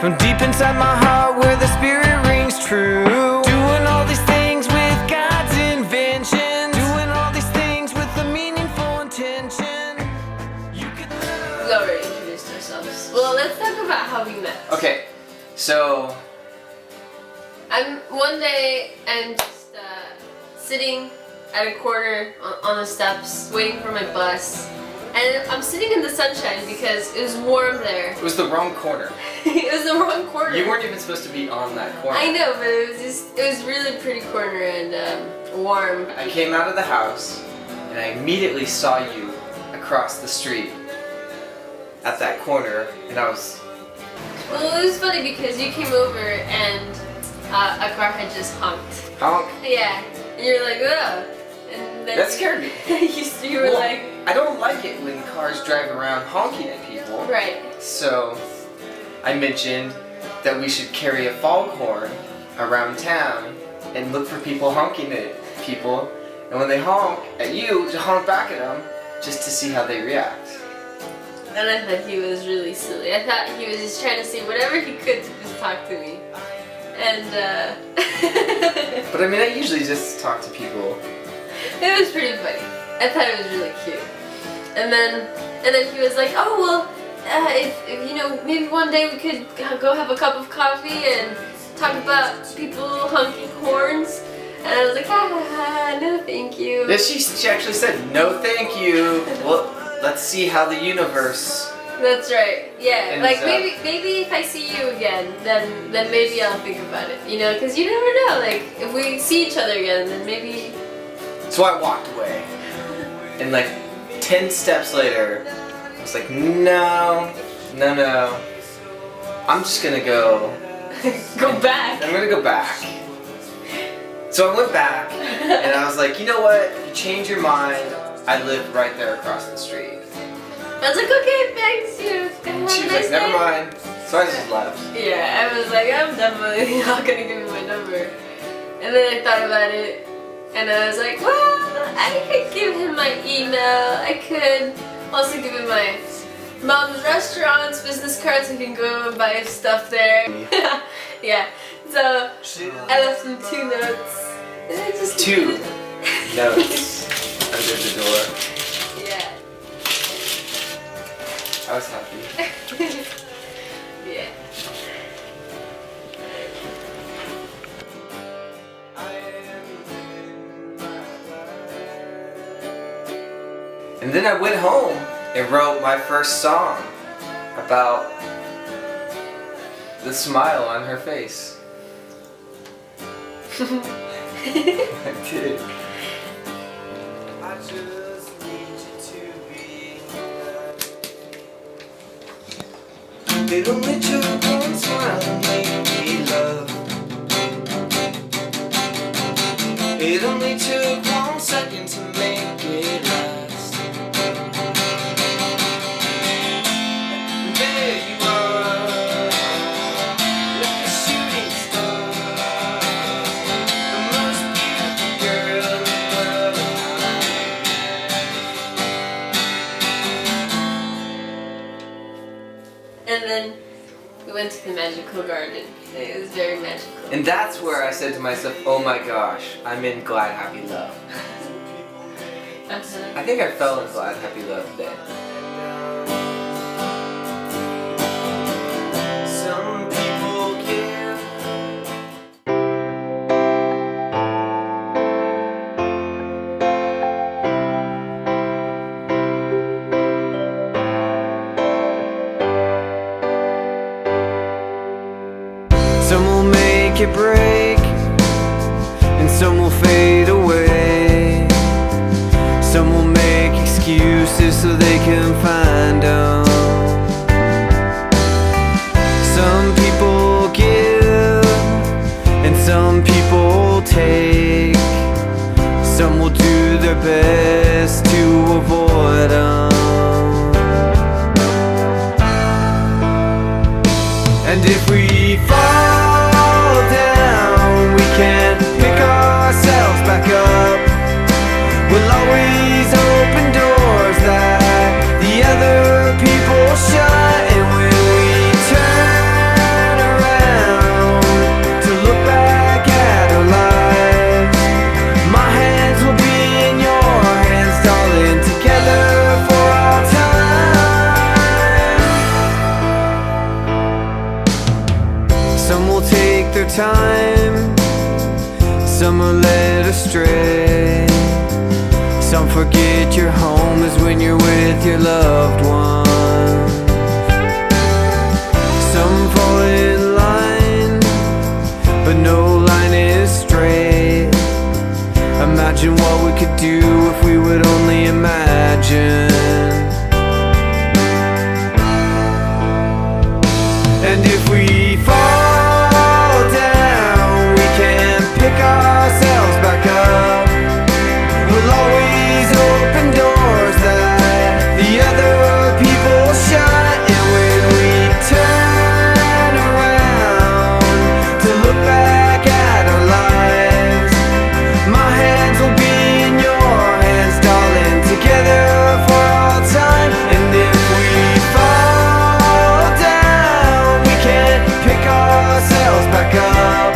From deep inside my heart where the spirit rings true. Doing all these things with God's invention. Doing all these things with a meaningful intention. We already introduced ourselves. Well, let's talk about how we met. Okay, so One day I'm just sitting at a corner on the steps waiting for my bus, and I'm sitting in the sunshine because it was warm there. it was the wrong corner. It was the wrong corner. You weren't even supposed to be on that corner. I know, but it was really pretty corner and warm. I came out of the house and I immediately saw you across the street at that corner, and I was... Well, it was funny because you came over and a car had just honked. Honk. Yeah, and you're like, ugh. And then That scared me. you were Well, like, I don't like it when cars drive around honking at people. right. So I mentioned that we should carry a foghorn around town and look for people honking at people, and when they honk at you, to honk back at them just to see how they react. And I thought he was really silly. I thought he was just trying to say whatever he could to just talk to me. And But I mean, I usually just talk to people. it was pretty funny. I thought it was really cute. And then he was like, oh well, if you know, maybe one day we could go have a cup of coffee and talk about people honking horns. And I was like, no thank you. Then she actually said, no thank you. Well, let's see how the universe... That's right. Yeah, And, like maybe if I see you again, then maybe I'll think about it. You know, because you never know. Like if we see each other again, then maybe. So I walked away, and like 10 steps later, I was like, no. I'm just gonna go. Go back. I'm gonna go back. So I went back, and I was like, you know what? You change your mind. I live right there across the street. I was like, okay, thanks, you. And she was like, never mind. So I just left. Yeah, I was like, I'm definitely not gonna give you my number. And then I thought about it, and I was like, well, I could give him my email. I could also give him my mom's restaurant's business card so he can go and buy stuff there. Yeah, so I left him 2 notes. And I just 2 notes under the door. Yeah. I was happy. Yeah. And then I went home and wrote my first song about the smile on her face. I did. I just need you to be. It only took one smile to make me love. It only took 1 second to make it last. And there you are, like a shooting star, the most beautiful girl in the world. And then we went to the magical garden. It was very magical. And that's where I said to myself, oh my gosh, I'm in Glad Happy Love. I think I fell in Glad Happy Love then. Some people give. Some will make it break, and some will fade away. Some will make excuses so they can find them. Some people give, and some people take. Some will do their best to avoid them. And if we fall down, we can pick ourselves back up. We'll always open doors that the other people shut. And when we turn take their time. Some are led astray. Some forget your home is when you're with your loved ones. Some fall in line, but no line is straight. Imagine what we could do if we would only imagine. And if we fall down, we can pick ourselves back up. We'll always open doors that the other people shut. And when we turn around to look back at our lives, my hands will be in your hands, darling, together for all time. And if we fall down, we can pick ourselves back up.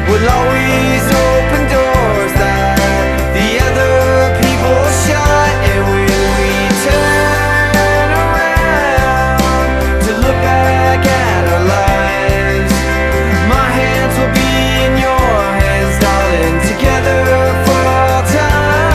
We'll always open doors that the other people shut. And when we turn around to look back at our lives, my hands will be in your hands, darling, together for all time.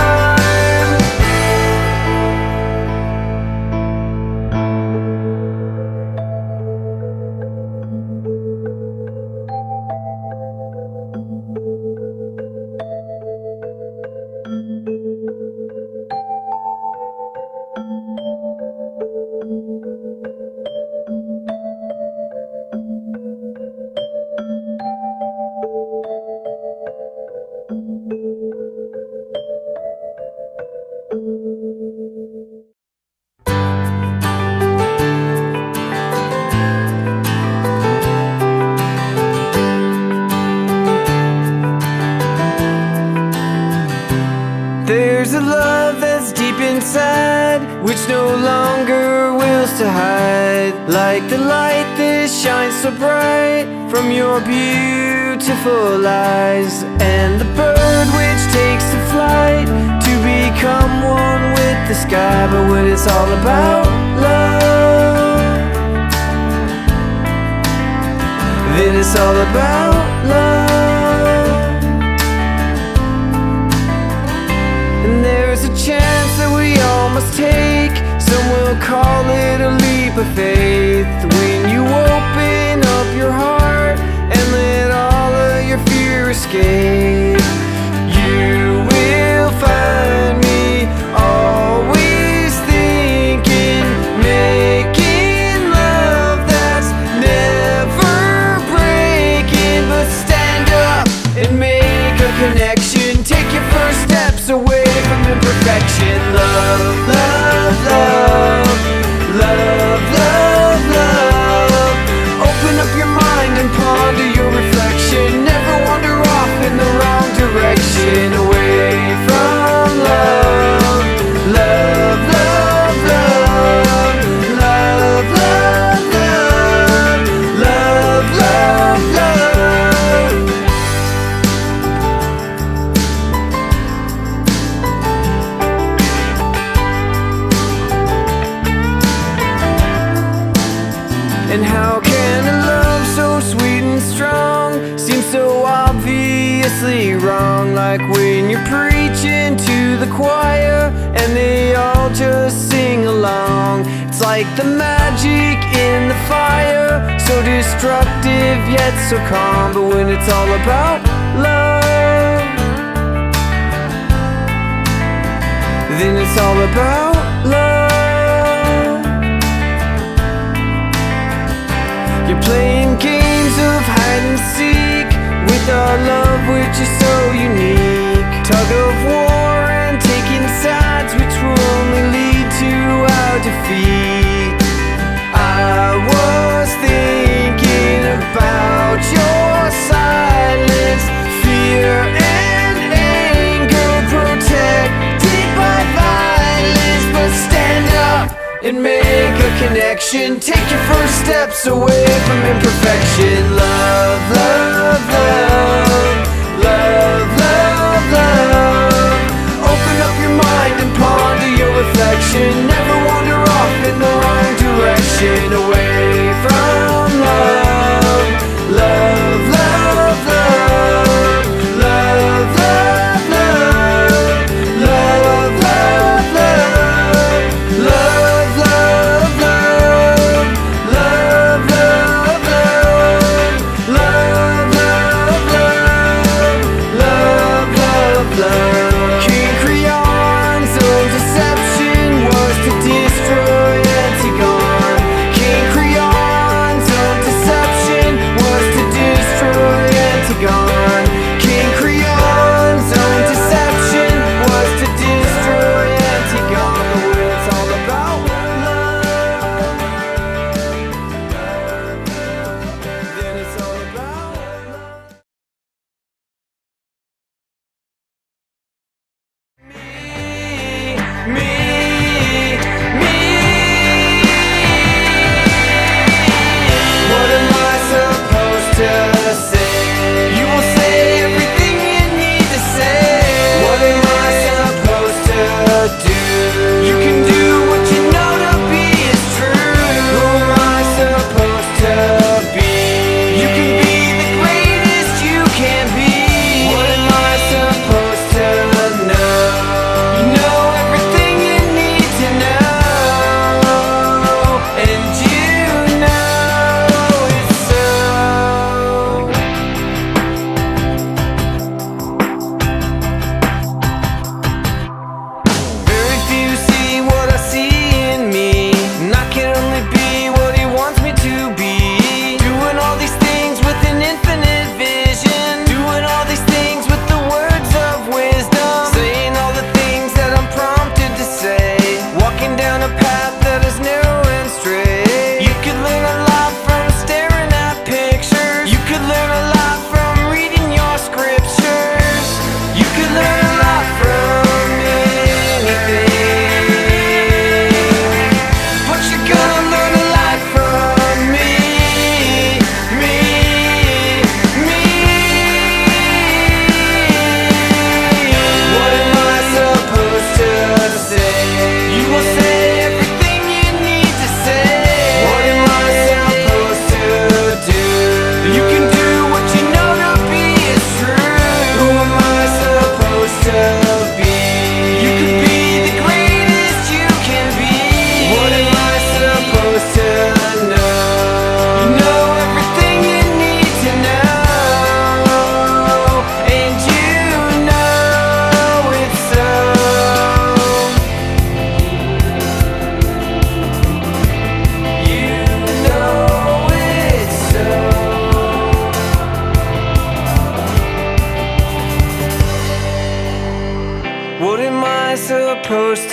There's a love that's deep inside, which no longer wills to hide. Like the light that shines so bright from your beautiful eyes. And the bird which takes to flight to become one with the sky. But when it's all about love, then it's all about love. And there's a chance that we all must take. Some will call it a leap of faith. When you open up your heart and let all of your fear escape, you will find me always thinking, making love that's never breaking. But stand up and make a connection. Take your first steps away from imperfection. Love, love, love, love, love, love. Open up your mind and ponder your reflection. Never wander off in the wrong direction. Away from love, love, love, love, love, love, love, love, love, love. And how can a love so sweet and strong seem so obviously wrong? Like when you're preaching to the choir and they all just sing along. It's like the magic in the fire, so destructive yet so calm. But when it's all about love, then it's all about love. You're playing games of hide and seek with our love, which is so unique. Tug of war and taking sides, which will only lead to our defeat. I was thinking about your silence, fear and anger, protected by violence. But stand up and make a connection. Take your first steps away from imperfection. Love, love, love, love, love, love. Open up your mind and ponder your reflection. Never wander off in the wrong direction. Away from love, love, love.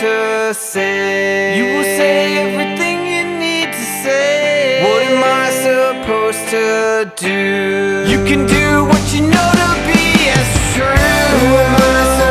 to say. You will say everything you need to say. What am I supposed to do? You can do what you know to be as true. Who am I